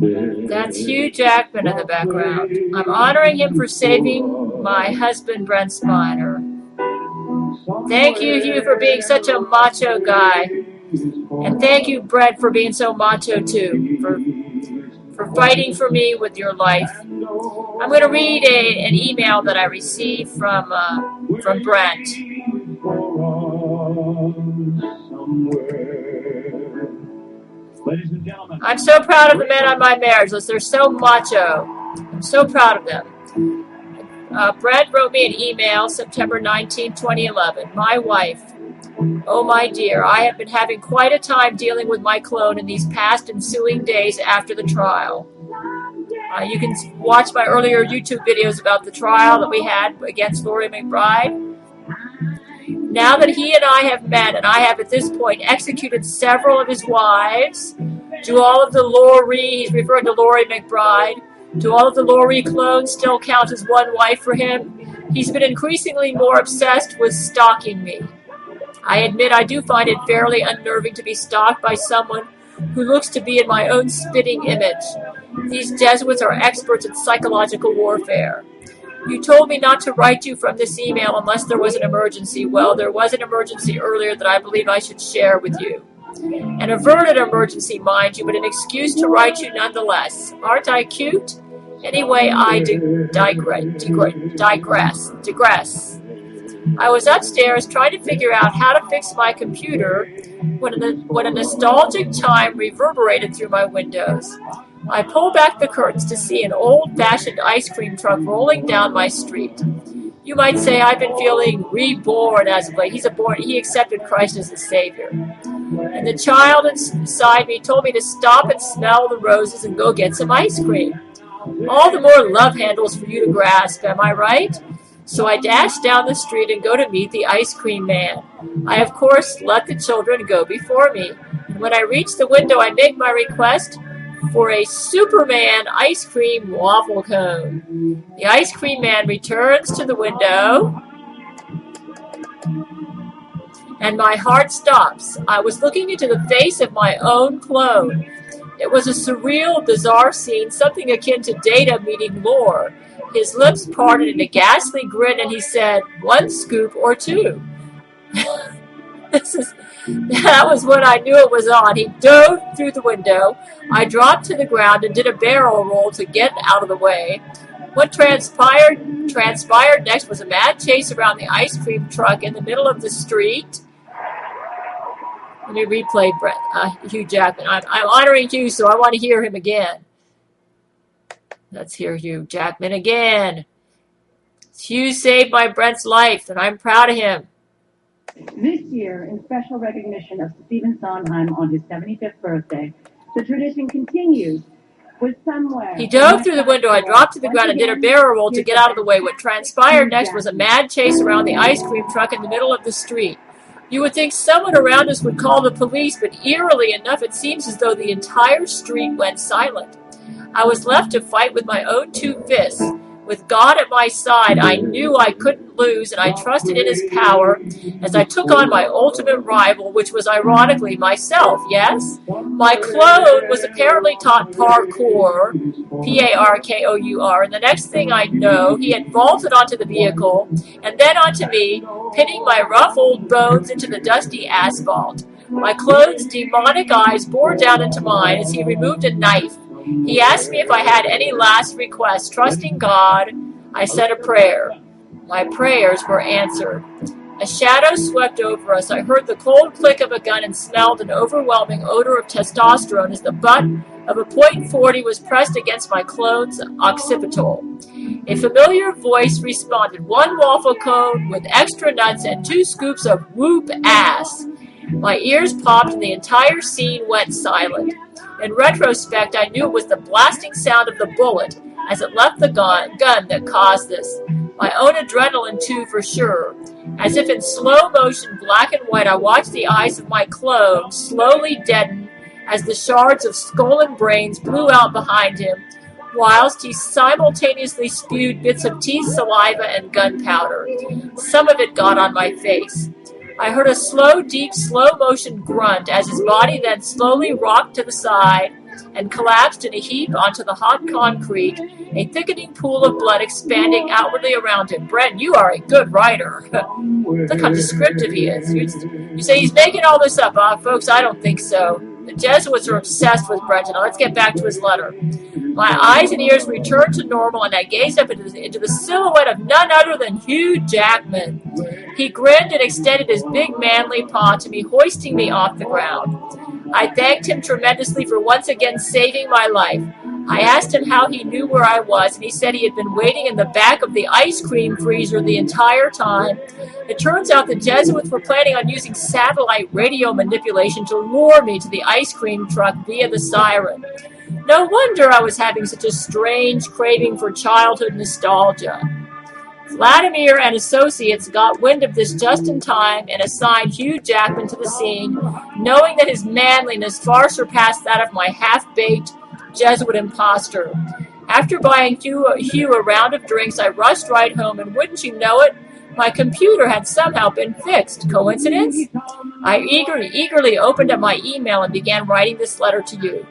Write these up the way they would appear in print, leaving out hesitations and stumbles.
That's Hugh Jackman in the background. I'm honoring him for saving my husband, Brent Spiner. Thank you, Hugh, for being such a macho guy. And thank you, Brent, for being so macho, too, for fighting for me with your life. I'm going to read an email that I received from Brent. I'm so proud of the men on my marriage list. They're so macho. I'm so proud of them. Brent wrote me an email September 19, 2011. My wife. Oh, my dear, I have been having quite a time dealing with my clone in these past ensuing days after the trial. You can watch my earlier YouTube videos about the trial that we had against Loree McBride. Now that he and I have met, and I have at this point executed several of his wives, do all of the Loree, he's referring to Loree McBride, do all of the Loree clones still count as one wife for him? He's been increasingly more obsessed with stalking me. I admit I do find it fairly unnerving to be stalked by someone who looks to be in my own spitting image. These Jesuits are experts at psychological warfare. You told me not to write you from this email unless there was an emergency. Well, there was an emergency earlier that I believe I should share with you. An averted emergency, mind you, but an excuse to write you nonetheless. Aren't I cute? Anyway, I digress. I was upstairs trying to figure out how to fix my computer when a nostalgic chime reverberated through my windows. I pulled back the curtains to see an old-fashioned ice cream truck rolling down my street. You might say I've been feeling reborn as of late. He accepted Christ as his Savior. And the child inside me told me to stop and smell the roses and go get some ice cream. All the more love handles for you to grasp, am I right? So I dash down the street and go to meet the ice cream man. I, of course, let the children go before me. And when I reach the window, I make my request for a Superman ice cream waffle cone. The ice cream man returns to the window, and my heart stops. I was looking into the face of my own clone. It was a surreal, bizarre scene, something akin to Data meeting Lore. His lips parted in a ghastly grin, and he said, 1 scoop or 2. That was when I knew it was on. He dove through the window. I dropped to the ground and did a barrel roll to get out of the way. What transpired next was a mad chase around the ice cream truck in the middle of the street. Let me replay Hugh Jackman. I'm honoring Hugh, so I want to hear him again. Let's hear Hugh Jackman again. Hugh saved my Brent's life, and I'm proud of him. This year, in special recognition of Stephen Sondheim on his 75th birthday, the tradition continues with somewhere. He dove through the window. I dropped to the ground and did a barrel roll to get out of the way. What transpired next was a mad chase around the ice cream truck in the middle of the street. You would think someone around us would call the police, but eerily enough, it seems as though the entire street went silent. I was left to fight with my own 2 fists. With God at my side, I knew I couldn't lose, and I trusted in his power as I took on my ultimate rival, which was ironically myself, yes? My clone was apparently taught parkour, P-A-R-K-O-U-R, and the next thing I know, he had vaulted onto the vehicle, and then onto me, pinning my rough old bones into the dusty asphalt. My clone's demonic eyes bored down into mine as he removed a knife. He asked me if I had any last requests. Trusting God, I said a prayer. My prayers were answered. A shadow swept over us. I heard the cold click of a gun and smelled an overwhelming odor of testosterone as the butt of a .40 was pressed against my clone's occipital. A familiar voice responded, 1 waffle cone with extra nuts and 2 scoops of whoop ass. My ears popped and the entire scene went silent. In retrospect, I knew it was the blasting sound of the bullet as it left the gun that caused this. My own adrenaline, too, for sure. As if in slow motion, black and white, I watched the eyes of my clone slowly deaden as the shards of skull and brains blew out behind him, whilst he simultaneously spewed bits of teeth, saliva, and gunpowder. Some of it got on my face. I heard a slow, deep, slow-motion grunt as his body then slowly rocked to the side and collapsed in a heap onto the hot concrete, a thickening pool of blood expanding outwardly around him. Brent, you are a good writer. Look how descriptive he is. You say he's making all this up, folks? I don't think so. The Jesuits are obsessed with Brent. Now let's get back to his letter. My eyes and ears returned to normal, and I gazed up into the silhouette of none other than Hugh Jackman. He grinned and extended his big manly paw to me, hoisting me off the ground. I thanked him tremendously for once again saving my life. I asked him how he knew where I was, and he said he had been waiting in the back of the ice cream freezer the entire time. It turns out the Jesuits were planning on using satellite radio manipulation to lure me to the ice cream truck via the siren. No wonder I was having such a strange craving for childhood nostalgia. Vladimir and associates got wind of this just in time and assigned Hugh Jackman to the scene, knowing that his manliness far surpassed that of my half-baked Jesuit imposter. After buying Hugh a round of drinks, I rushed right home, and wouldn't you know it, my computer had somehow been fixed. Coincidence? I eagerly opened up my email and began writing this letter to you.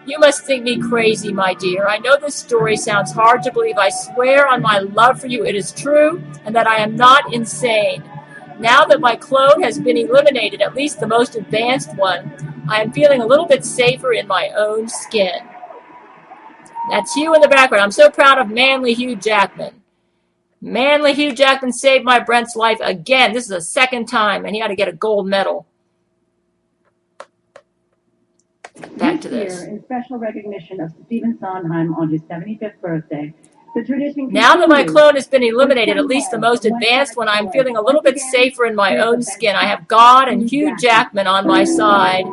You must think me crazy, my dear. I know this story sounds hard to believe. I swear on my love for you it is true, and that I am not insane. Now that my clone has been eliminated, at least the most advanced one, I am feeling a little bit safer in my own skin. That's you in the background. I'm so proud of manly Hugh Jackman. Manly Hugh Jackman saved my Brent's life again. This is the second time, and he ought to get a gold medal. Back to this. Year, in special recognition of Stephen Sondheim on his 75th birthday, the tradition. Now that my clone has been eliminated, at least the most advanced one, I'm feeling a little bit safer in my own skin. I have God and Hugh Jackman on my side,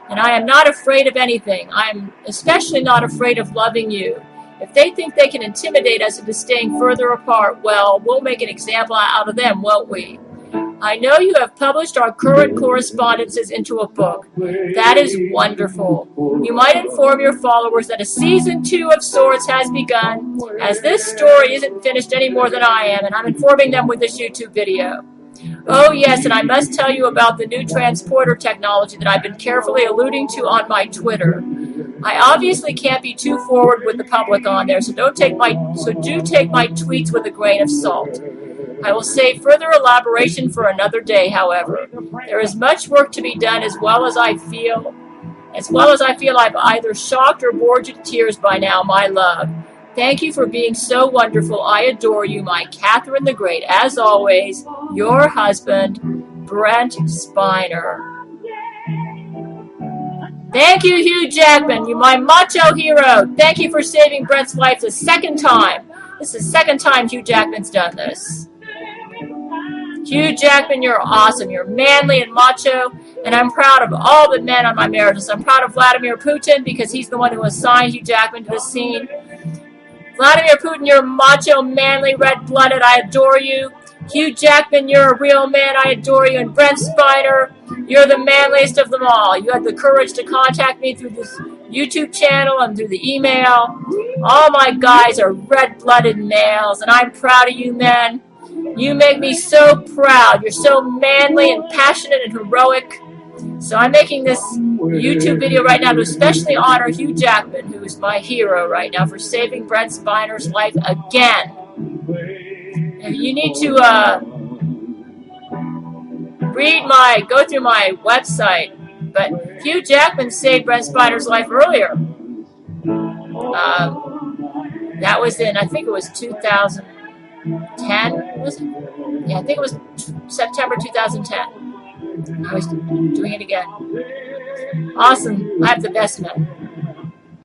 and I am not afraid of anything. I'm especially not afraid of loving you. If they think they can intimidate us into staying further apart, well, we'll make an example out of them, won't we? I know you have published our current correspondences into a book. That is wonderful. You might inform your followers that a season 2 of sorts has begun, as this story isn't finished any more than I am, and I'm informing them with this YouTube video. Oh yes, and I must tell you about the new transporter technology that I've been carefully alluding to on my Twitter. I obviously can't be too forward with the public on there, so do take my tweets with a grain of salt. I will save further elaboration for another day, however. There is much work to be done, as well as I feel I've either shocked or bored you to tears by now, my love. Thank you for being so wonderful. I adore you, my Catherine the Great. As always, your husband, Brent Spiner. Thank you, Hugh Jackman. You're my macho hero. Thank you for saving Brent's life the second time. This is the second time Hugh Jackman's done this. Hugh Jackman, you're awesome. You're manly and macho, and I'm proud of all the men on my marriages. I'm proud of Vladimir Putin because he's the one who assigned Hugh Jackman to the scene. Vladimir Putin, you're macho, manly, red-blooded. I adore you. Hugh Jackman, you're a real man. I adore you. And Brent Spiner, you're the manliest of them all. You had the courage to contact me through this YouTube channel and through the email. All my guys are red-blooded males, and I'm proud of you men. You make me so proud. You're so manly and passionate and heroic. So I'm making this YouTube video right now to especially honor Hugh Jackman, who is my hero right now for saving Brent Spiner's life again. And you need to go through my website. But Hugh Jackman saved Brent Spiner's life earlier. That was in, I think it was 2010, was it? Yeah, I think it was September 2010. I was doing it again. Awesome. I have the best men.